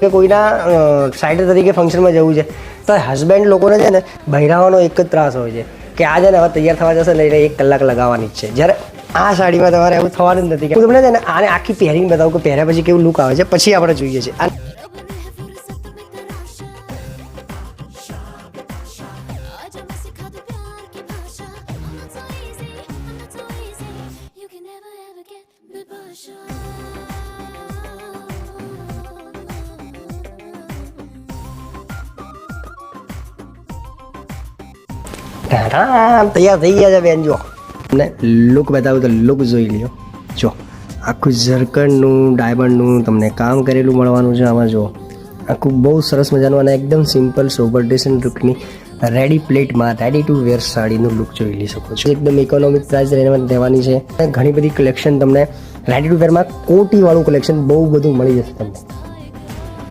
કે કોઈના સાઈડ તરીકે ફંક્શનમાં જવું છે તો હસબન્ડ લોકોને છે ને બહેરાવાનો એક જ ત્રાસ હોય છે કે આ છે ને હવે તૈયાર થવા જશે ને એટલે 1 કલાક લગાવવાની જ છે. જ્યારે આ સાડીમાં તમારે એવું થવાનું જ નથી. હું તમને છે ને આને આખી પહેરીને બતાવું કે પહેર્યા પછી કેવું લુક આવે છે, પછી આપણે જોઈએ છે. તૈયાર થઈ ગયા છે બેન. જો તમને લુક બતાવું તો લુક જોઈ લ્યો. જો આખું ઝરકણનું ડાયમંડનું તમને કામ કરેલું મળવાનું છે આમાં. જો આખું બહુ સરસ મજાનું અને એકદમ સિમ્પલ સોબર ડિસન્ટ લુકની રેડી પ્લેટમાં રેડી ટુ વેર સાડીનું લુક જોઈ લઈ શકો છો. એકદમ ઇકોનોમિક પ્રાઇસ રહેવાની છે. ઘણી બધી કલેક્શન તમને રેડી ટુ વેરમાં કોટીવાળું કલેક્શન બહુ બધું મળી જશે તમને.